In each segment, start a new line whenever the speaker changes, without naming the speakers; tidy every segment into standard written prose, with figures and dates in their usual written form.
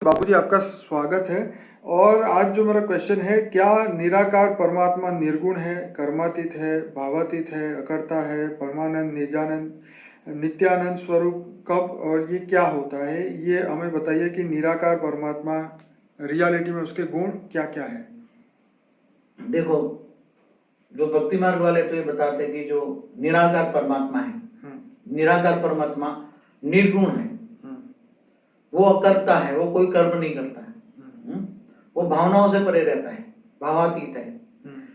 बाबूजी आपका स्वागत है। और आज जो मेरा क्वेश्चन है, क्या निराकार परमात्मा निर्गुण है, कर्मातीत है, भावातीत है, अकर्ता है, परमानंद, निजानंद, नित्यानंद स्वरूप कब और ये क्या होता है? ये हमें बताइए कि निराकार परमात्मा रियलिटी में उसके गुण क्या क्या है।
देखो, जो भक्ति मार्ग वाले तो ये बताते हैं कि जो निराकार परमात्मा है, निराकार परमात्मा निर्गुण है, वो अकर्ता है, वो कोई कर्म नहीं करता है, वो भावनाओं से परे रहता है, भावातीत है।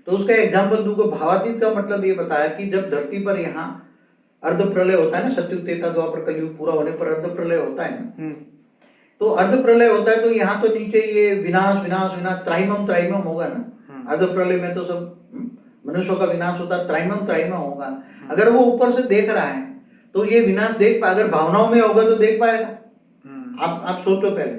तो उसका एग्जाम्पल दूंगा। भावातीत का मतलब ये बताया कि जब धरती पर यहाँ अर्ध प्रलय होता है ना, सतयुग त्रेता द्वापर कलयुग पूरा होने पर अर्ध प्रलय होता है ना, तो अर्ध प्रलय होता है तो यहाँ तो नीचे ये विनाश विनाश विनाश त्राहिमम त्राहिमम होगा ना। अर्ध प्रलय में तो सब मनुष्यों का विनाश होता है, त्राहिमम त्राहिमम होगा। अगर वो ऊपर से देख रहा है तो ये विनाश देख पाए, अगर भावनाओं में होगा तो देख पाएगा। आप सोचो पहले,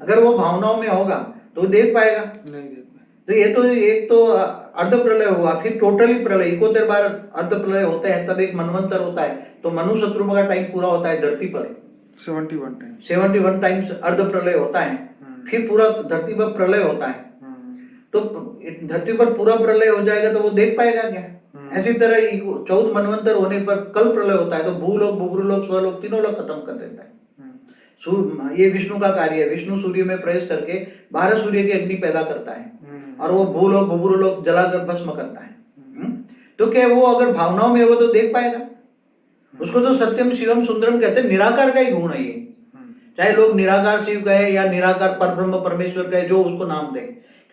अगर वो भावनाओं में होगा तो देख पाएगा नहीं देख पाएगा। तो ये तो एक तो अर्ध प्रलय हुआ, फिर टोटली प्रलय 71 बार अर्ध प्रलय होते हैं, तब एक मनवंतर होता है। तो मनु शत्रुघ्न का टाइम पूरा होता है धरती पर 71 टाइम्स अर्ध प्रलय होता है, फिर पूरा धरती पर प्रलय होता है। तो धरती पर पूरा प्रलय हो जाएगा तो वो देख पाएगा क्या? ऐसी तरह 14 मनवंतर होने पर कल प्रलय होता है तो भूलोक, भूगुरुलोक, स्वलोक तीनों लोग खत्म कर देता है। ये विष्णु का कार्य है। विष्णु सूर्य में प्रवेश करके 12 सूर्य की अग्नि पैदा करता है और वो भूलोक भूगुरुलोक जलाकर भस्म करता है। तो क्या वो अगर भावनाओं में हो तो देख पाएगा? उसको तो सत्यम शिवम सुंदरम कहते हैं, निराकार का ही गुण है ये। चाहे लोग निराकार शिव कहे या निराकार परब्रह्म परमेश्वर कहे, जो उसको नाम दे,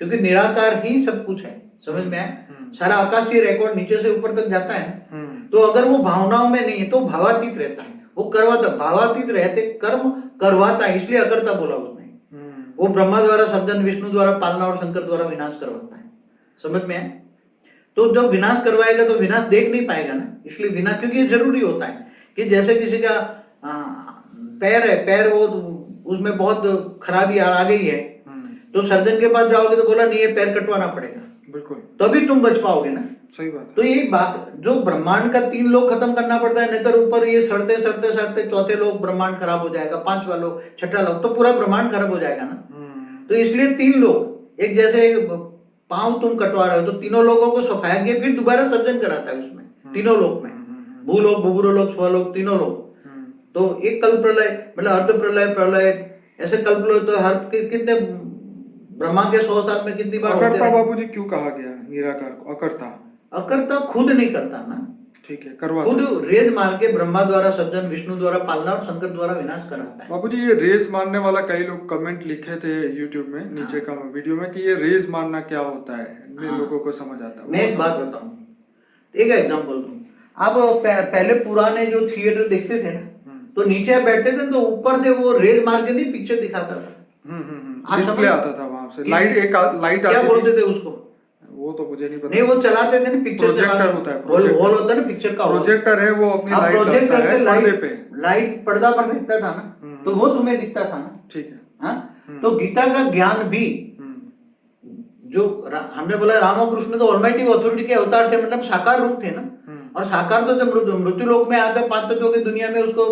क्योंकि निराकार ही सब कुछ है। समझ में आया? सारा आकाशीय रिकॉर्ड नीचे से ऊपर तक जाता है। तो अगर वो भावनाओं में नहीं है तो भावातीत रहता है, वो करवाता। भावातीत रहते कर्म करवाता है, इसलिए अकर्ता बोला उसने। वो ब्रह्मा द्वारा सृजन, विष्णु द्वारा पालना और शंकर द्वारा विनाश करवाता है। समझ में है? तो जब विनाश करवाएगा तो विनाश देख नहीं पाएगा ना, इसलिए विनाश, क्योंकि ये जरूरी होता है कि जैसे किसी का पैर है, पैर वो उसमें बहुत खराबी आ गई है, तो सर्जन के पास जाओगे तो बोला नहीं, ये पैर कटवाना पड़ेगा, बिल्कुल, तभी तुम बच पाओगे ना। सही बात। तो ये बात जो ब्रह्मांड का 3 लोग खत्म करना पड़ता है, नहीं तो ऊपर ये सड़ते सड़ते सड़ते चौथे लोग ब्रह्मांड खराब हो जाएगा, 5वां लोग, 6ठा लोग, तो पूरा ब्रह्मांड खराब हो जाएगा ना। तो इसलिए 3 लोग, एक जैसे पांव तुम कटवा रहे हो तो तीनों लोगों को सफाया के फिर दोबारा सर्जन कराता है उसमें, तीनों लोग में, भूलोक, भूगुरुलोक, स्वलोक, तीनों लोग। तो एक कल्प प्रलय मतलब अर्ध प्रलय, प्रलय, ऐसे कल्प प्रलय तो हर कितने ब्रह्मा के 100 साल में कितनी बार
अकर्ता बाबूजी क्यों कहा गया निराकार को?
अकर्ता खुद नहीं करता ना,
ठीक है, करवा
खुद रेज मार के ब्रह्मा द्वारा सृजन, विष्णु द्वारा पालना और शंकर द्वारा विनाश कराता है।
बाबूजी ये रेज मारने वाला कई लोग कमेंट लिखे थे यूट्यूब में, नीचे का वीडियो में, कि ये रेज मारना क्या होता है, लोगों को समझ आता है।
मैं एक बात बताऊं, एक एग्जांपल दूं। आप पहले पुराने जो थिएटर देखते थे ना, तो नीचे आप बैठते थे तो ऊपर से वो रेज मार के नहीं पिक्चर दिखाता था,
डिस्प्ले आता था वहां से, लाइट, एक लाइट
क्या बोलते थे उसको,
वो तो मुझे नहीं पता।
नहीं, वो चलाते थे ना पिक्चर,
प्रोजेक्टर होता है,
हॉल होता है ना पिक्चर का,
प्रोजेक्टर है, वो अपनी लाइट
प्रोजेक्टर से
पर्दे पे,
लाइट पर्दा पर फेंकता था ना, तो वो तुम्हें दिखता था ना।
ठीक है।
हाँ, तो गीता का ज्ञान भी जो हमने बोला, राम और कृष्ण तो ऑलमाइटी अथॉरिटी के अवतार थे, मतलब साकार रूप थे ना। और साकार तो जब मृत्यु लोक में आते हैं 5 तत्वों की दुनिया में, उसको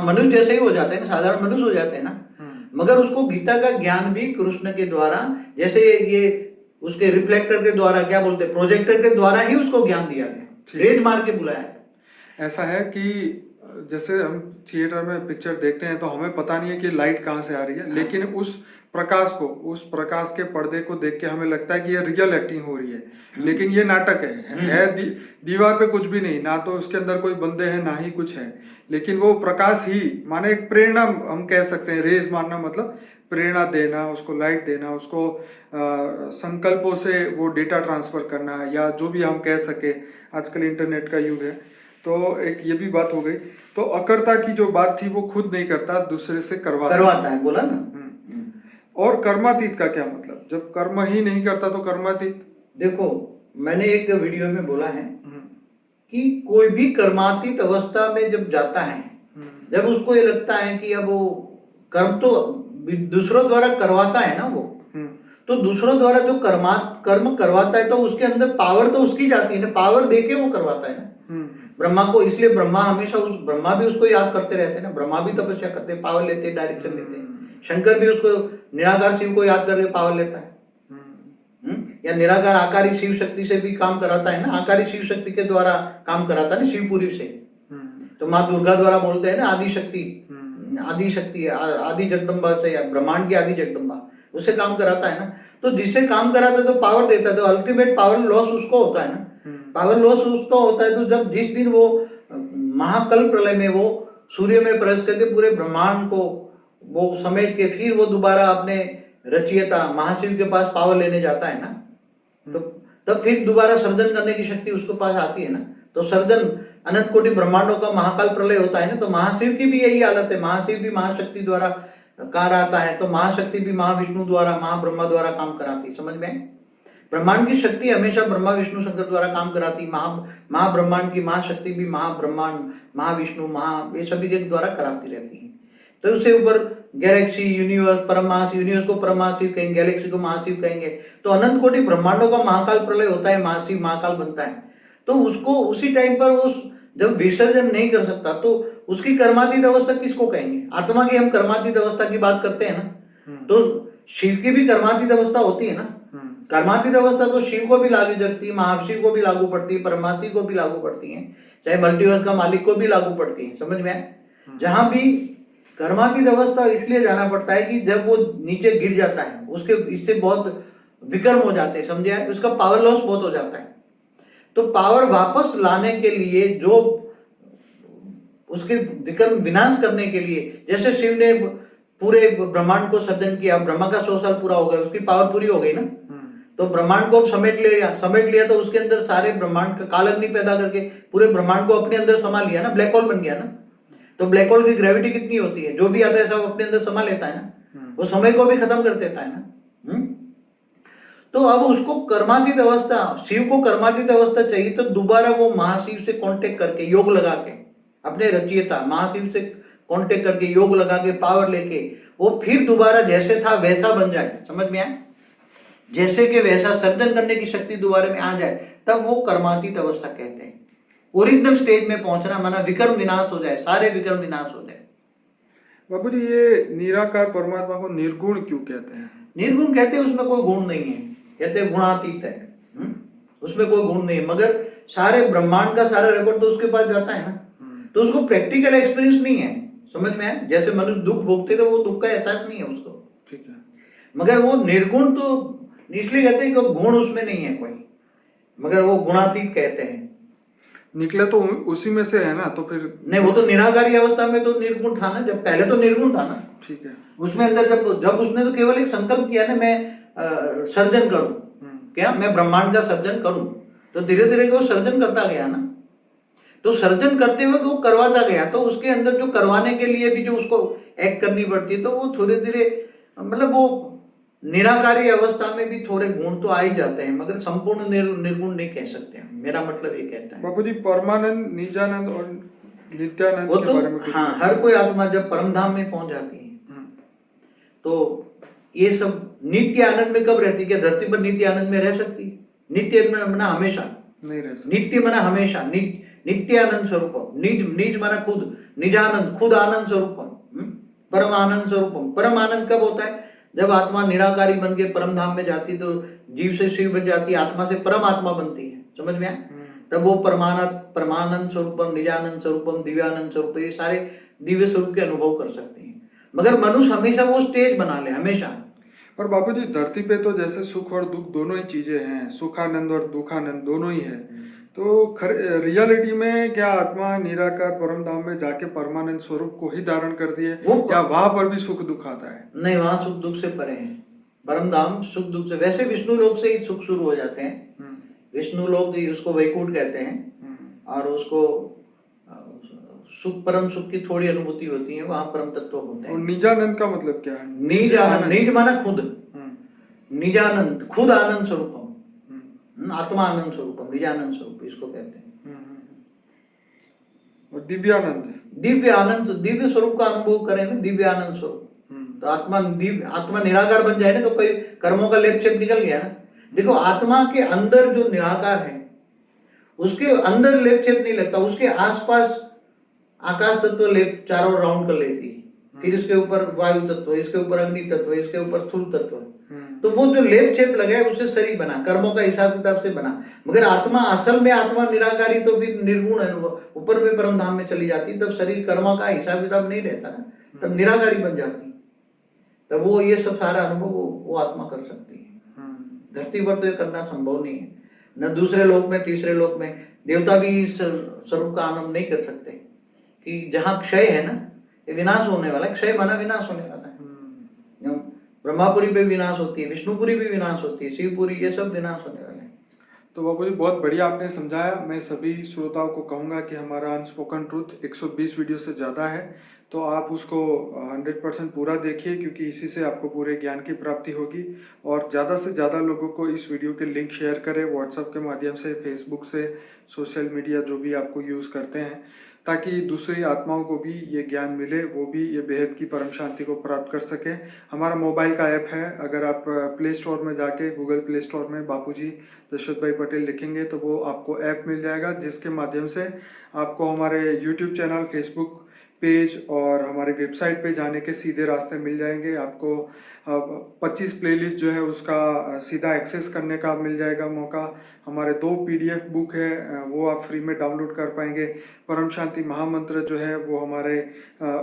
मनुष्य जैसे ही हो जाते हैं, साधारण मनुष्य हो जाते हैं ना। मगर उसको गीता का ज्ञान भी कृष्ण के द्वारा, जैसे ये उसके रिफ्लेक्टर के द्वारा, क्या बोलते हैं, प्रोजेक्टर के द्वारा ही उसको ज्ञान दिया गया, रेज मार के बुलाया।
ऐसा है कि जैसे हम थिएटर में पिक्चर देखते हैं तो हमें पता नहीं है कि लाइट कहाँ से आ रही है, लेकिन उस प्रकाश के पर्दे को देख के हमें लगता है कि ये रियल एक्टिंग हो रही है, लेकिन ये नाटक है। दीवार पे कुछ भी नहीं, ना तो उसके अंदर कोई बंदे हैं ना ही कुछ है, लेकिन वो प्रकाश ही, माने एक प्रेरणा हम कह सकते हैं। रेज मारना मतलब प्रेरणा देना, उसको लाइट देना, उसको संकल्पों से वो डेटा ट्रांसफर करना, या जो भी हम कह सके, आजकल इंटरनेट का युग है। तो एक ये भी बात हो गई। तो अकर्ता की जो बात थी, वो खुद नहीं करता, दूसरे से करवाता
है, बोला ना।
और कर्मातीत का क्या मतलब? जब कर्म ही नहीं करता तो कर्मातीत?
देखो, मैंने एक वीडियो में बोला है कि कोई भी कर्मातीत अवस्था में जब जाता है, जब उसको ये लगता है कि अब वो कर्म तो दूसरों द्वारा करवाता है ना, वो तो दूसरों द्वारा जो कर्म करवाता है तो उसके अंदर पावर तो उसकी जाती है ना, पावर देके वो करवाता है ना ब्रह्मा को। इसलिए ब्रह्मा हमेशा ब्रह्मा भी उसको याद करते रहते हैं ना, ब्रह्मा भी तपस्या करते हैं, पावर लेते हैं, डायरेक्शन लेते हैं। शंकर भी उसको निराकार शिव को याद करके पावर लेता है। या निराकार आकारी शिव शक्ति से भी काम कराता है ना, आकारी शिव शक्ति के द्वारा काम कराता है ना शिवपुरी से। तो माँ दुर्गा द्वारा बोलते हैं ना आदि शक्ति, आदि जगदम्बा से, या ब्रह्मांड की आदि जगदम्बा, उससे काम कराता है ना। तो जिससे काम कराता है तो पावर देता है, तो अल्टीमेट पावर लॉस उसको होता है ना। पावर लॉस उसको होता है तो जब जिस दिन वो महाकल्प प्रलय में वो सूर्य में प्रवेश करके पूरे ब्रह्मांड को वो समेट के फिर वो दोबारा अपने रचयिता महाशिव के पास पावर लेने जाता है ना, तो तब फिर दोबारा सर्जन करने की शक्ति उसके पास आती है ना। तो सर्जन अनंत कोटि ब्रह्मांडों का महाकाल प्रलय होता है ना, तो महाशिव की भी यही हालत है। महाशिव भी महाशक्ति द्वारा कार आता है, तो महाशक्ति भी महाविष्णु द्वारा, महाब्रह्मा द्वारा काम कराती है। समझ में? ब्रह्मांड की शक्ति हमेशा ब्रह्मा विष्णु शंकर द्वारा काम कराती। महाब्रह्मांड की महाशक्ति भी महाब्रह्मांड, महाविष्णु, ये सभी के द्वारा कराती रहती है। तो उससे ऊपर गैलेक्सी, यूनिवर्स, परमहाशिव, यूनिवर्स को परमहाशिव कहेंगे, गैलेक्सी को महाशिव कहेंगे। तो अनंत कोटि ब्रह्मांडों का महाकाल प्रलय होता है, महाशिव महाकाल बनता है। तो उसको उसी टाइम पर वो जब विसर्जन नहीं कर सकता तो उसकी कर्मातीत अवस्था किसको कहेंगे? आत्मा की हम कर्मातीत अवस्था की बात करते हैं ना, तो शिव की भी कर्मातीत अवस्था होती है ना। कर्मातीत अवस्था तो शिव को भी लागू पड़ती है, महाशिव को भी लागू पड़ती है, परमाशिव को भी लागू पड़ती है, चाहे मल्टीवर्स का मालिक को भी लागू पड़ती है। समझ में आए? जहां भी कर्मातीत अवस्था इसलिए जाना पड़ता है कि जब वो नीचे गिर जाता है उसके इससे बहुत विकर्म हो जाते हैं। समझे? उसका पावर लॉस बहुत हो जाता है। तो पावर वापस लाने के लिए, जो उसके विकर्म विनाश करने के लिए, जैसे शिव ने पूरे ब्रह्मांड को सर्जन किया, ब्रह्मा का 100 साल पूरा हो गया, उसकी पावर पूरी हो गई ना, तो ब्रह्मांड को समेट लिया तो उसके अंदर सारे ब्रह्मांड का काल अग्नि पैदा करके पूरे ब्रह्मांड को अपने अंदर समा लिया ना, ब्लैक होल बन गया ना। तो ब्लैक होल की ग्रेविटी कितनी होती है? जो भी आता है सब अपने अंदर समा लेता है ना, वो समय को भी खत्म कर देता है ना। तो अब उसको कर्मातीत अवस्था, शिव को कर्मातीत अवस्था चाहिए, तो दोबारा वो महाशिव से कांटेक्ट करके, योग लगा के, अपने रचयिता महाशिव से कांटेक्ट करके, योग लगा के, पावर लेके वो फिर दोबारा जैसे था वैसा बन जाए। समझ में आए? जैसे कि वैसा सर्जन करने की शक्ति दोबारा में आ जाए, तब वो कर्मातीत अवस्था कहते हैं। ओरिजिनल स्टेज में पहुंचना माना विकर्म विनाश हो जाए, सारे विकर्म विनाश हो जाए।
बाबूजी, ये निराकार परमात्मा को निर्गुण क्यों कहते हैं?
निर्गुण कहते हैं उसमें कोई गुण नहीं है, कहते हैं गुणातीत है। उसमें कोई गुण नहीं है, मगर सारे ब्रह्मांड का सारा रिकॉर्ड तो उसके पास जाता है ना, तो उसको प्रैक्टिकल एक्सपीरियंस नहीं है। समझ में आए? जैसे मनुष्य दुख भोगते तो वो दुख का एहसास नहीं है उसको,
ठीक है,
मगर वो निर्गुण तो इसलिए कहते हैं कि गुण उसमें नहीं है कोई, मगर वो गुणातीत कहते हैं।
निकले तो उसी में से है ना, तो फिर
नहीं, वो तो निराकारी अवस्था में तो निर्गुण था ना, जब पहले तो निर्गुण था ना।
ठीक है,
उसमें अंदर जब उसने तो केवल एक संकल्प किया ना, मैं सर्जन करूं, क्या मैं ब्रह्मांड का सर्जन करूं, तो धीरे धीरे वो सर्जन करता गया ना। तो सर्जन करते हुए तो वो करवाता गया, तो उसके अंदर जो करवाने के लिए भी जो उसको एक्ट करनी पड़ती है, तो वो धीरे धीरे, मतलब वो निराकारी अवस्था में भी थोड़े गुण तो आ ही जाते हैं, मगर संपूर्ण निर्गुण नहीं कह सकते हैं। मेरा मतलब ये कहता है।
बाबूजी, परमानंद, निजानंद और नित्यानंद
वो
के
तो
बारे में कुछ?
हाँ, हर कोई आत्मा जब परम धाम में पहुंच जाती है तो ये सब नित्य आनंद में कब रहती है? क्या धरती पर नित्य आनंद में रह सकती है? नित्य मना हमेशा
नहीं रह सकती।
नित्य मना हमेशा, नित्य आनंद स्वरूप, निज मना खुद, निजानंद खुद आनंद स्वरूप, परम आनंद स्वरूप। परम आनंद कब होता है? जब आत्मा निराकारी बन के परम धाम में जाती, तो जीव से शिव बन जाती है, आत्मा से परमात्मा बनती है। समझ में आया? तब वो परमानंद स्वरूपम, निजानंद स्वरूपम, दिव्यानंद स्वरूप, ये सारे दिव्य स्वरूप के अनुभव कर सकते हैं। मगर मनुष्य हमेशा वो स्टेज बना ले, हमेशा।
पर बाबूजी, धरती पे तो जैसे सुख और दुख दोनों ही चीजें हैं, सुखानंद और दुखानंद दोनों ही है, तो रियलिटी में क्या आत्मा निराकार परम धाम में जाके परमानंद स्वरूप को ही धारण कर दिए, या वहां पर भी सुख दुख आता है?
नहीं, वहां सुख दुख से परे है। परम धाम सुख दुख से, वैसे विष्णु लोक से ही सुख शुरू हो जाते हैं। विष्णु लोक उसको वैकुंठ कहते हैं, और उसको सुख, परम सुख की थोड़ी अनुभूति होती है, वहां परम तत्व होते हैं।
और निजानंद का मतलब क्या है?
निज आनंद, निज माना खुद, निजानंद खुद आनंद स्वरूपम, आत्मा आनंद स्वरूपम, निजानंद स्वरूप इसको कहते हैं।
और दिव्यानंद,
दिव्य आनंद, दिव्य स्वरूप का अनुभव करें ना, दिव्य आनंद स्वरूप, तो आत्मा निराकार बन जाए ना, तो कोई कर्मों का लेप छेप निकल गया ना। देखो, आत्मा के अंदर जो निराकार है उसके अंदर लेप छेप नहीं लगता, उसके आसपास आकाश तत्व लेप चारों राउंड कर लेती है। फिर इसके ऊपर वायु तत्व, इसके ऊपर अग्नि तत्व, इसके ऊपर स्थूल तत्व।
हम्म।
तो वो जो लेप छेप लगा है उससे शरीर बना, कर्मों का हिसाब किताब से बना। मगर आत्मा असल में आत्मा निराकारी तो फिर निर्गुण है, वो ऊपर में परम धाम में चली जाती, तब शरीर कर्मों का हिसाब किताब नहीं रहता ना, तब निराकारी बन जाती। तब वो ये सब सारा अनुभव वो आत्मा कर सकती है। धरती पर तो ये करना संभव नहीं है, न दूसरे लोक में, तीसरे लोक में। देवता भी इस स्वरूप का आनंद नहीं कर सकते कि जहाँ क्षय है ना, ये विनाश होने वाला है। क्षय माना विनाश होने वाला है। ब्रह्मापुरी पे विनाश होती है, विष्णुपुरी भी विनाश होती है, शिवपुरी, ये सब विनाश होने वाले हैं।
तो बाबू जी बहुत बढ़िया आपने समझाया। मैं सभी श्रोताओं को कहूँगा कि हमारा अनस्पोकन ट्रूथ 120 वीडियो से ज़्यादा है, तो आप उसको 100% पूरा देखिए, क्योंकि इसी से आपको पूरे ज्ञान की प्राप्ति होगी। और ज़्यादा से ज़्यादा लोगों को इस वीडियो के लिंक शेयर करें, व्हाट्सएप के माध्यम से, फेसबुक से, सोशल मीडिया जो भी आपको यूज़ करते हैं, ताकि दूसरी आत्माओं को भी ये ज्ञान मिले, वो भी ये बेहद की परम शांति को प्राप्त कर सके। हमारा मोबाइल का ऐप है, अगर आप प्ले स्टोर में जाके गूगल प्ले स्टोर में बापूजी दशरथ भाई पटेल लिखेंगे तो वो आपको ऐप मिल जाएगा, जिसके माध्यम से आपको हमारे यूट्यूब चैनल, फेसबुक पेज और हमारी वेबसाइट पे जाने के सीधे रास्ते मिल जाएंगे। आपको 25 प्लेलिस्ट जो है उसका सीधा एक्सेस करने का मिल जाएगा मौका। हमारे 2 PDF बुक है, वो आप फ्री में डाउनलोड कर पाएंगे। परम शांति महामंत्र जो है वो हमारे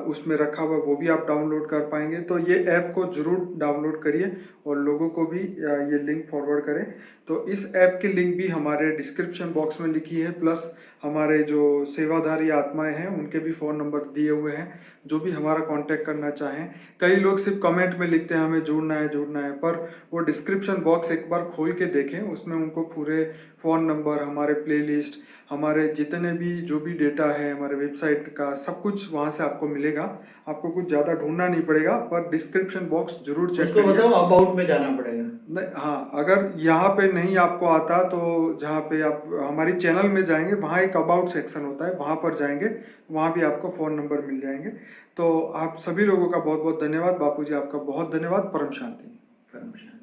उसमें रखा हुआ है, वो भी आप डाउनलोड कर पाएंगे। तो ये ऐप को जरूर डाउनलोड करिए और लोगों को भी ये लिंक फॉरवर्ड करें। तो इस ऐप की लिंक भी हमारे डिस्क्रिप्शन बॉक्स में लिखी है, प्लस हमारे जो सेवाधारी आत्माएं हैं उनके भी फ़ोन नंबर दिए हुए हैं, जो भी हमारा कांटेक्ट करना चाहें। कई लोग सिर्फ कमेंट में लिखते हैं हमें जुड़ना है, पर वो डिस्क्रिप्शन बॉक्स एक बार खोल के देखें, उसमें उनको पूरे फ़ोन नंबर, हमारे प्लेलिस्ट, हमारे जितने भी जो भी डेटा है हमारे वेबसाइट का, सब कुछ वहाँ से आपको मिलेगा। आपको कुछ ज़्यादा ढूंढना नहीं पड़ेगा, पर डिस्क्रिप्शन बॉक्स जरूर चेक
उसको
करिए।
बताओ अबाउट में जाना पड़ेगा।
नहीं, हाँ, अगर यहाँ पे नहीं आपको आता तो जहाँ पे आप हमारी चैनल में जाएंगे, वहाँ एक अबाउट सेक्शन होता है, वहाँ पर जाएंगे, वहाँ भी आपको फ़ोन नंबर मिल जाएंगे। तो आप सभी लोगों का बहुत बहुत धन्यवाद। बापूजी आपका बहुत धन्यवाद। परम शांति।
परम शांति।